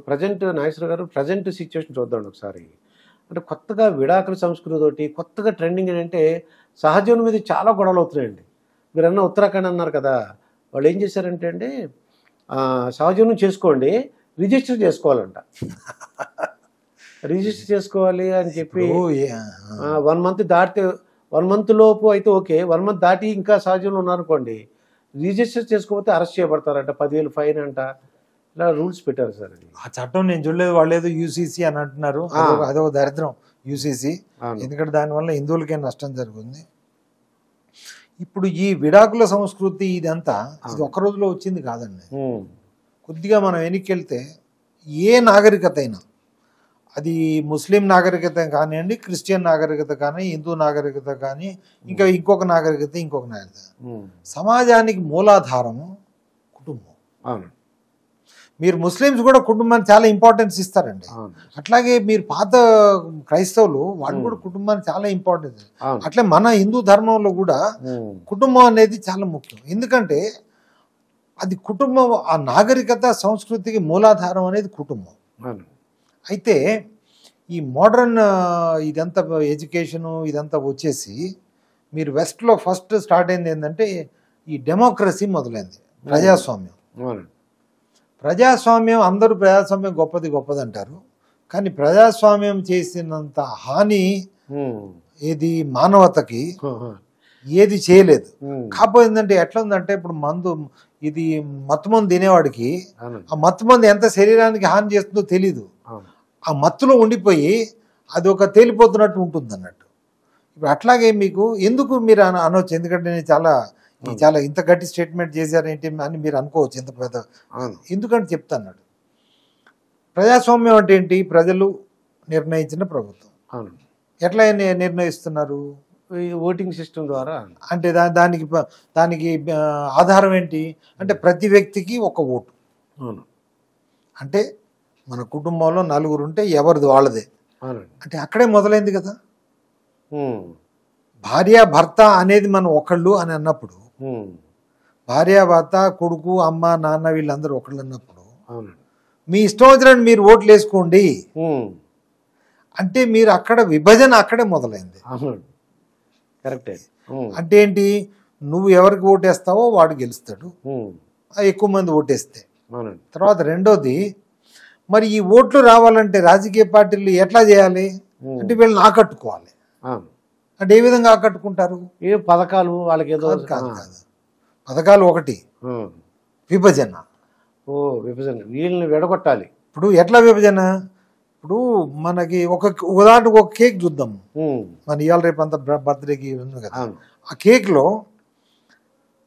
Present Nageswara గారు present situation చూద్దాం ఒకసారి. అంటే కొత్తగా విడాకుల సంస్కృతితోటి కొత్తగా ట్రెండింగ్ ఏంటంటే సహజీవనం మీద చాలా గొడవలు అవుతున్నాయండి. మీరన్న ఉత్తరాఖండ్ అన్నారు కదా, వాళ్ళు ఏం చేశారంటే అండి సహజీవనం చేసుకోండి, రిజిస్టర్ చేసుకోవాలంట. రిజిస్టర్ చేసుకోవాలి అని చెప్పి 1 మంత్ దాటితే 1 మంత్ లోపు అయితే ఓకే, 1 మంత్ దాటి ఇంకా సహజీవనం ఉన్నారనుకోండి, రిజిస్టర్ చేసుకోకపోతే అరెస్ట్ చేయబడతారంట, 10,000 ఫైన్ అంట. ఇలా రూల్స్ పెట్టారు సార్. అది ఆ చట్టం నేను చూడలేదు. వాళ్ళు ఏదో యూసీసీ అని అంటున్నారు. అదొక దరిద్రం యూసీసీ. ఎందుకంటే దానివల్ల హిందువులకే నష్టం జరుగుతుంది. ఇప్పుడు ఈ విడాకుల సంస్కృతి ఇదంతా ఇది ఒక్క రోజులో వచ్చింది కాదండి. కొద్దిగా మనం వెనక్కి ఏ నాగరికత అయినా, అది ముస్లిం నాగరికత కానివ్వండి, క్రిస్టియన్ నాగరికత కానీ, హిందూ నాగరికత కానీ, ఇంకా ఇంకొక నాగరికత సమాజానికి మూలాధారము కుటుంబం. అవును. మీరు ముస్లిమ్స్ కూడా కుటుంబానికి చాలా ఇంపార్టెన్స్ ఇస్తారండి. అట్లాగే మీరు పాత క్రైస్తవులు వాళ్ళు కూడా కుటుంబానికి చాలా ఇంపార్టెన్స్. అట్లే మన హిందూ ధర్మంలో కూడా కుటుంబం అనేది చాలా ముఖ్యం. ఎందుకంటే అది కుటుంబం, ఆ నాగరికత సంస్కృతికి మూలాధారం అనేది కుటుంబం. అయితే ఈ మోడర్న్ ఇదంతా ఎడ్యుకేషను ఇదంతా వచ్చేసి మీరు వెస్ట్లో ఫస్ట్ స్టార్ట్ అయింది ఏంటంటే ఈ డెమోక్రసీ మొదలైంది, ప్రజాస్వామ్యం. ప్రజాస్వామ్యం అందరూ ప్రజాస్వామ్యం గొప్పది గొప్పది అంటారు, కానీ ప్రజాస్వామ్యం చేసినంత హాని ఏది మానవతకి ఏది చేయలేదు. కాకపోతే ఏంటంటే ఎట్లా ఉందంటే ఇప్పుడు మందు ఇది మత్తుమందు తినేవాడికి ఆ మత్తుమందు ఎంత శరీరానికి హాని చేస్తుందో తెలీదు. ఆ మత్తులో ఉండిపోయి అది ఒక తేలిపోతున్నట్టు ఉంటుంది అన్నట్టు. ఇప్పుడు అట్లాగే మీకు ఎందుకు మీరు అనవచ్చు, ఎందుకంటే నేను చాలా ఇంత గట్టి స్టేట్మెంట్ చేశారేంటి అని మీరు అనుకోవచ్చు. ఇంత పెద్ద ఎందుకంటే చెప్తాను. ప్రజాస్వామ్యం అంటే ఏంటి? ప్రజలు నిర్ణయించిన ప్రభుత్వం. ఎట్లా నిర్ణయిస్తున్నారు? ఓటింగ్ సిస్టమ్ ద్వారా. అంటే దానికి ఆధారం ఏంటి అంటే ప్రతి వ్యక్తికి ఒక ఓటు. అంటే మన కుటుంబంలో 4 ఉంటే ఎవరిది వాళ్ళదే. అంటే అక్కడే మొదలైంది కదా. భార్య భర్త అనేది మనం ఒకళ్ళు అని అన్నప్పుడు, భార్య భర్త కొడుకు అమ్మ నాన్న వీళ్ళందరూ ఒకళ్ళు అన్నప్పుడు మీ ఇష్టం వచ్చినట్టు మీరు ఓట్లు వేసుకోండి అంటే మీరు అక్కడ విభజన అక్కడే మొదలైంది. కరెక్టే. అంటే ఏంటి, నువ్వు ఎవరికి ఓటేస్తావో వాడు గెలుస్తాడు, ఎక్కువ మంది ఓటేస్తే. తర్వాత రెండోది, మరి ఈ ఓట్లు రావాలంటే రాజకీయ పార్టీలు ఎట్లా చేయాలి అంటే వీళ్ళని ఆకట్టుకోవాలి. అంటే ఏ విధంగా ఆకట్టుకుంటారు? ఏ పథకాలు వాళ్ళకి ఏదో కాదు. పథకాలు ఒకటి, విభజన. విభజన, వీళ్ళని విడగొట్టాలి. ఇప్పుడు ఎట్లా విభజన? ఇప్పుడు మనకి ఉదాహరణకు ఒక కేక్ చూద్దాం. మన ఇవాళ రేపు అంతా బర్త్డేకి ఉంది కదా, ఆ కేక్లో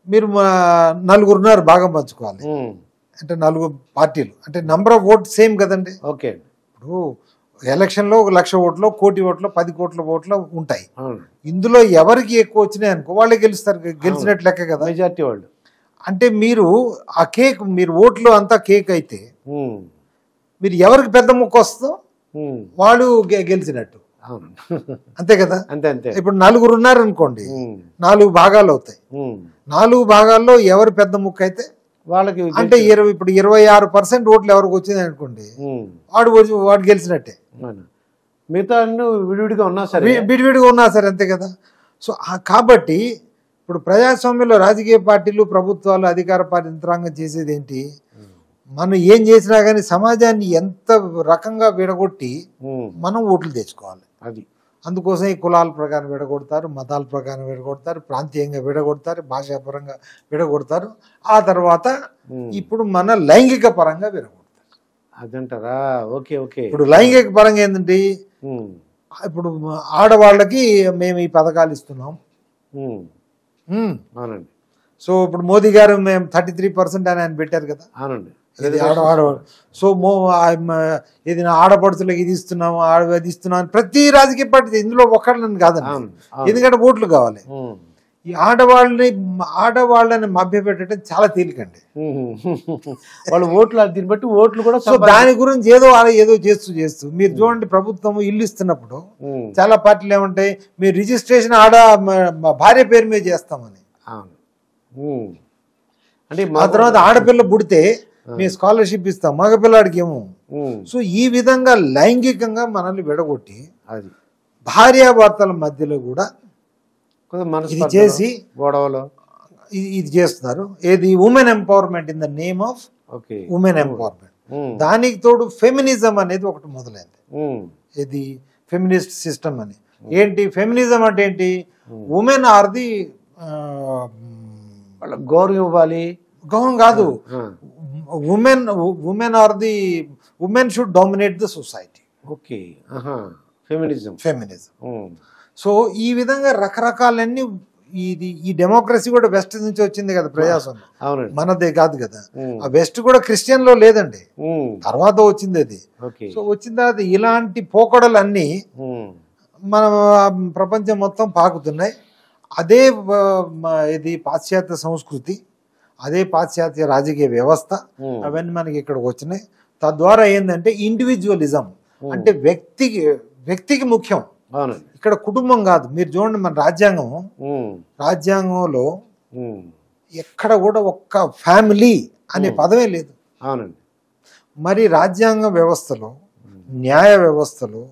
మీరు 4 ఉన్నారు, భాగం పంచుకోవాలి. అంటే 4 పార్టీలు అంటే నంబర్ ఆఫ్ ఓట్ సేమ్ కదండి. ఓకే. ఇప్పుడు ఎలక్షన్లో 1,00,000 ఓట్లు, 1,00,00,000 ఓట్లు, 10 కోట్ల ఓట్లు ఉంటాయి. ఇందులో ఎవరికి ఎక్కువ వచ్చినాయి అనుకో వాళ్ళే గెలుస్తారు, గెలిచినట్టు లెక్క కదా, మెజార్టీ వాళ్ళు. అంటే మీరు ఆ కేక్, మీరు ఓట్లు అంతా కేక్ అయితే మీరు ఎవరికి పెద్ద ముక్క వస్తుందో వాళ్ళు గెలిచినట్టు, అంతే కదా. అంతే. ఇప్పుడు 4 ఉన్నారు అనుకోండి, 4 భాగాలు అవుతాయి. 4 భాగాల్లో ఎవరు పెద్ద ముక్క అయితే వాళ్ళకి, అంటే ఇప్పుడు 26% ఓట్లు ఎవరికి వచ్చింది అనుకోండి, వాడు గెలిచినట్టే. మిగతా విడివిడిగా ఉన్నా సరే అంతే కదా. సో కాబట్టి ఇప్పుడు ప్రజాస్వామ్యంలో రాజకీయ పార్టీలు, ప్రభుత్వాలు, అధికార పార్టీ యంత్రాంగం చేసేది ఏంటి, మనం ఏం చేసినా కానీ సమాజాన్ని ఎంత రకంగా విడగొట్టి మనం ఓట్లు తెచ్చుకోవాలి. అది అందుకోసం ఈ కులాల ప్రకారం విడగొడతారు, మతాల ప్రకారం విడగొడతారు, ప్రాంతీయంగా విడగొడతారు, భాషాపరంగా విడగొడతారు. ఆ తర్వాత ఇప్పుడు మన లైంగిక పరంగా విడగొడతారు. అదంటారా? ఓకే. ఇప్పుడు లైంగిక పరంగా ఏంటంటే ఇప్పుడు ఆడవాళ్ళకి మేము ఈ పథకాలు ఇస్తున్నాం. అవునండి. సో ఇప్పుడు మోదీ గారు మేము 33% అని ఆయన పెట్టారు కదా. అవునండి. ఆడవాళ్ళు. సో ఇది ఆడపడుచులకు ఇది ఇస్తున్నాము, అది ఇస్తున్నాం అని ప్రతి రాజకీయ పార్టీ, ఇందులో ఒకళ్ళని కాదండి, ఎందుకంటే ఓట్లు కావాలి. ఈ ఆడవాళ్ళని మభ్యపెట్టడం చాలా తేలికండి. వాళ్ళు ఓట్లు, దీన్ని బట్టి ఓట్లు కూడా. సో దాని గురించి ఏదో చేస్తూ మీరు చూడండి, ప్రభుత్వం ఇల్లు ఇస్తున్నప్పుడు చాలా పార్టీలు ఏమంటాయి, మీరు రిజిస్ట్రేషన్ భార్య పేరు మీద చేస్తామని. అంటే ఆ తర్వాత ఆడపిల్ల పుడితే మేము స్కాలర్షిప్ ఇస్తాం, మగపిల్లాడికి ఏమో సో ఈ విధంగా లైంగికంగా మనల్ని విడగొట్టి అది భార్యాభర్తల మధ్యలో కూడా ఇది చేసి గొడవలు ఇది చేస్తున్నారు. ఏది women empowerment in the name of women empowerment. దానికి తోడు ఫెమినిజం అనేది ఒకటి మొదలైంది. ఇది ఫెమినిస్ట్ సిస్టమ్ అని. ఏంటి ఫెమినిజం అంటే ఏంటి? ఉమెన్ ఆర్ ది గౌరవం ఇవ్వాలి, గౌరవం కాదు, women are the women should dominate the society. Okay, feminism. So ఈ విధంగా రకరకాలన్నీ ఈ డెమోక్రసీ కూడా వెస్ట్ నుంచి వచ్చింది కదా, ప్రజాస్వామ్యం మనదే కాదు కదా. ఆ వెస్ట్ కూడా క్రిస్టియన్ లో లేదండి, తర్వాత వచ్చింది అది. సో వచ్చిన తర్వాత ఇలాంటి పోకడలు అన్నీ మన ప్రపంచం మొత్తం పాకుతున్నాయి. అదే ఇది పాశ్చాత్య సంస్కృతి, అదే పాశ్చాత్య రాజకీయ వ్యవస్థ, అవన్నీ మనకి ఇక్కడికి వచ్చినాయి. తద్వారా ఏంటంటే ఇండివిజువలిజం అంటే వ్యక్తికి ముఖ్యం, ఇక్కడ కుటుంబం కాదు. మీరు చూడండి మన రాజ్యాంగంలో ఎక్కడ కూడా ఒక్క ఫ్యామిలీ అనే పదమే లేదు. మరి రాజ్యాంగ వ్యవస్థలో, న్యాయ వ్యవస్థలో,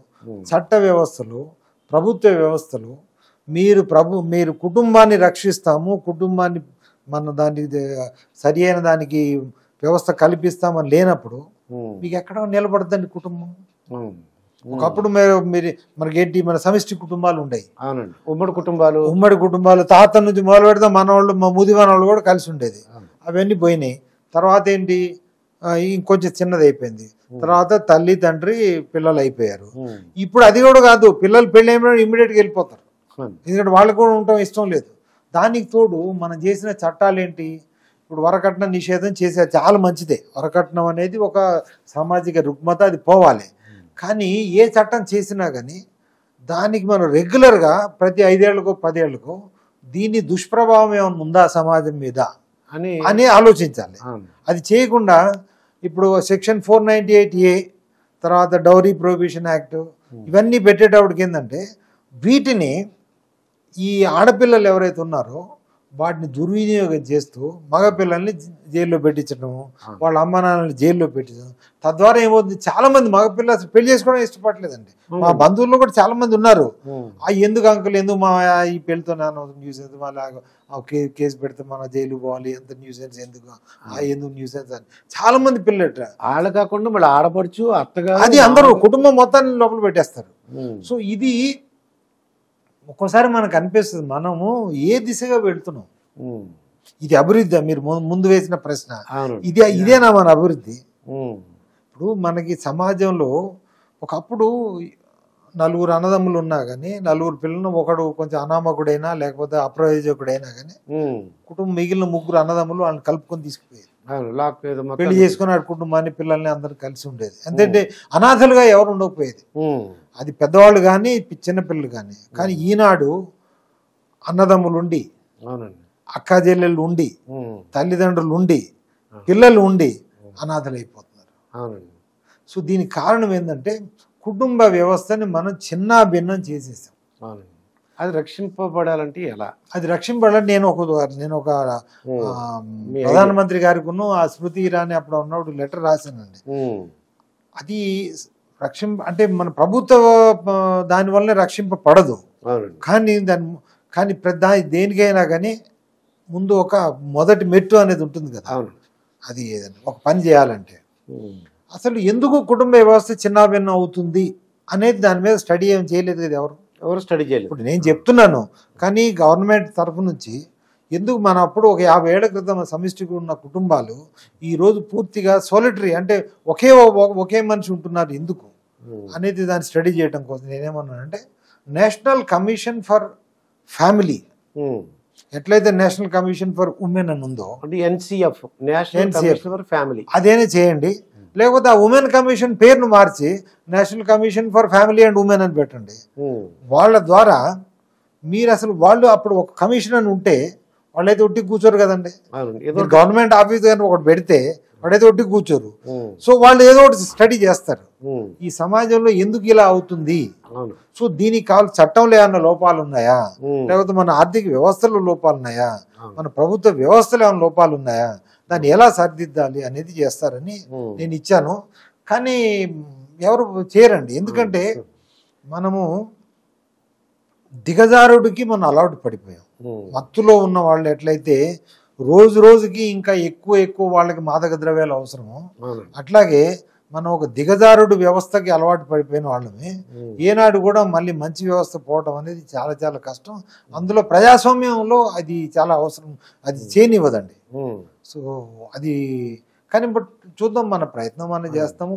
చట్ట వ్యవస్థలో, ప్రభుత్వ వ్యవస్థలో మీరు కుటుంబాన్ని రక్షిస్తాము, కుటుంబాన్ని మన దానికి సరి అయిన దానికి వ్యవస్థ కల్పిస్తామని లేనప్పుడు మీకు ఎక్కడ నిలబడదండి కుటుంబం. ఒకప్పుడు మనకేంటి, మన సమిష్టి కుటుంబాలు ఉండేవి, ఉమ్మడి కుటుంబాలు తాత నుంచి మొదలు పెడితే మనవాళ్ళు, మా ముది మనవాళ్ళు కూడా కలిసి ఉండేది. అవన్నీ పోయినాయి. తర్వాత ఏంటి, ఇంకొంచెం చిన్నది అయిపోయింది. తర్వాత తల్లి తండ్రి పిల్లలు అయిపోయారు. ఇప్పుడు అది కూడా కాదు, పిల్లలు పెళ్ళి అయిపోయినా ఇమ్మీడియట్గా వెళ్ళిపోతారు, ఎందుకంటే వాళ్ళకు కూడా ఉండటం ఇష్టం లేదు. దానికి తోడు మనం చేసిన చట్టాలు ఏంటి, ఇప్పుడు వరకట్న నిషేధం చేసేది చాలా మంచిదే. వరకట్నం అనేది ఒక సామాజిక రుగ్మత, అది పోవాలి. కానీ ఏ చట్టం చేసినా కానీ దానికి మనం రెగ్యులర్గా ప్రతి 5 ఏళ్లకో 10 ఏళ్లకో దీని దుష్ప్రభావం ఏమైనా ఉందా సమాజం మీద అని ఆలోచించాలి. అది చేయకుండా ఇప్పుడు సెక్షన్ 498A, తర్వాత డౌరీ ప్రొహిబిషన్ యాక్ట్, ఇవన్నీ పెట్టేటప్పటికి ఏంటంటే వీటిని ఈ ఆడపిల్లలు ఎవరైతే ఉన్నారో వాటిని దుర్వినియోగం చేస్తూ మగపిల్లల్ని జైల్లో పెట్టించడం, వాళ్ళ అమ్మ నాన్నల్ని జైల్లో పెట్టించడం. తద్వారా ఏమవుతుంది, చాలా మంది మగపిల్లలు అసలు పెళ్లి చేసుకోవడం ఇష్టపడలేదండి. మా బంధువుల్లో కూడా చాలా మంది ఉన్నారు, ఎందుకు అంకుల్, ఎందుకు మా ఈ పెళ్లితో న్యూసెన్స్, మళ్ళీ కేసు పెడితే మన జైలు పోవాలి, ఎంత న్యూసెన్స్, ఎందుకు న్యూసెన్స్ అని చాలా మంది పిల్లలు. ఆడ కాకుండా మళ్ళీ ఆడపడుచు, అత్తగా, అది అందరూ కుటుంబం మొత్తాన్ని లోపల పెట్టేస్తారు. సో ఇది ఒక్కోసారి మనకు అనిపిస్తుంది, మనము ఏ దిశగా వెళ్తున్నాం, ఇది అభివృద్ధి? మీరు ముందు వేసిన ప్రశ్న ఇదేనా మన అభివృద్ధి? ఇప్పుడు మనకి సమాజంలో ఒకప్పుడు 4 అన్నదమ్ములు ఉన్నా కానీ, 4 పిల్లలు, ఒకడు కొంచెం అనామకుడైనా లేకపోతే అప్రయోజకుడైనా కానీ కుటుంబం మిగిలిన 3 అన్నదమ్ములు వాళ్ళని కలుపుకొని తీసుకుపోయేది, పెళ్లి చేసుకుని ఆ కుటుంబాన్ని పిల్లల్ని అందరూ కలిసి ఉండేది. ఎందుకంటే అనాథలుగా ఎవరు ఉండకపోయేది, అది పెద్దవాళ్ళు కానీ చిన్నపిల్లలు కానీ. కానీ ఈనాడు అన్నదమ్ములు ఉండి, అక్కా చెల్లెళ్ళు ఉండి, తల్లిదండ్రులు ఉండి, పిల్లలు ఉండి అనాథలు అయిపోతున్నారు. సో దీనికి కారణం ఏంటంటే కుటుంబ వ్యవస్థని మనం చిన్న భిన్నం చేసేసాం. అది రక్షింపబడాలంటే ఎలా? అది రక్షింపబడాలంటే నేను ఒక ప్రధానమంత్రి గారికి ఆ స్మృతి ఇరానీ అప్పుడు ఉన్నప్పుడు లెటర్ రాశానండి. అది అంటే మన ప్రభుత్వ దానివల్లనే రక్షింపబడదు, కానీ దేనికైనా కానీ ముందు ఒక మొదటి మెట్టు అనేది ఉంటుంది కదా. అది ఏదైనా ఒక పని చేయాలంటే అసలు ఎందుకు కుటుంబ వ్యవస్థ చిన్నాభిన్నం అవుతుంది అనేది దాని మీద స్టడీ ఏం చేయలేదు కదా, ఎవరు స్టడీ చేయలేదు. ఇప్పుడు నేను చెప్తున్నాను, కానీ గవర్నమెంట్ తరఫు నుంచి ఎందుకు మన అప్పుడు ఒక 50 ఏళ్ల క్రితం సమిష్టిగా ఉన్న కుటుంబాలు ఈరోజు పూర్తిగా సోలిటరీ, అంటే ఒకే మనిషి ఉంటున్నారు ఎందుకు అనేది దాన్ని స్టడీ చేయడం కోసం నేనేమన్నానంటే నేషనల్ కమిషన్ ఫర్ ఫ్యామిలీ, ఎట్లయితే నేషనల్ కమిషన్ ఫర్ ఉమెన్ అని ఉందో NCF, national commission for family, అదేనే చేయండి. లేకపోతే ఆ ఉమెన్ కమిషన్ పేరును మార్చి national commission for family and women అని పెట్టండి. వాళ్ళ ద్వారా మీరు అసలు వాళ్ళు అప్పుడు ఒక కమిషన్ అని ఉంటే వాళ్ళైతే ఒట్టి కూర్చోరు కదండి. గవర్నమెంట్ ఆఫీస్ కానీ ఒకటి పెడితే వాడైతే ఒట్టి కూర్చోరు. సో వాళ్ళు ఏదో ఒకటి స్టడీ చేస్తారు, ఈ సమాజంలో ఎందుకు ఇలా అవుతుంది, సో దీనికి కావాలి చట్టంలో ఏమన్నా లోపాలు ఉన్నాయా, లేకపోతే మన ఆర్థిక వ్యవస్థలో లోపాలు ఉన్నాయా, మన ప్రభుత్వ వ్యవస్థలో ఏమైనా లోపాలు ఉన్నాయా, దాన్ని ఎలా సరిదిద్దాలి అనేది చేస్తారని నేను ఇచ్చాను. కానీ ఎవరు చేయరండి. ఎందుకంటే మనము దిగజారుడికి మనం అలవాటు పడిపోయాం. మత్తులో ఉన్న వాళ్ళు ఎట్లయితే రోజు రోజుకి ఇంకా ఎక్కువ వాళ్ళకి మాదక ద్రవ్యాలు అవసరమో, అట్లాగే మనం ఒక దిగజారుడు వ్యవస్థకి అలవాటు పడిపోయిన వాళ్ళమే. ఏనాడు కూడా మళ్ళీ మంచి వ్యవస్థ పోవడం అనేది చాలా చాలా కష్టం. అందులో ప్రజాస్వామ్యంలో అది చాలా అవసరం, అది చేయనివ్వదండి. సో అది కానీ బట్ చూద్దాం, మన ప్రయత్నం మనం చేస్తాము.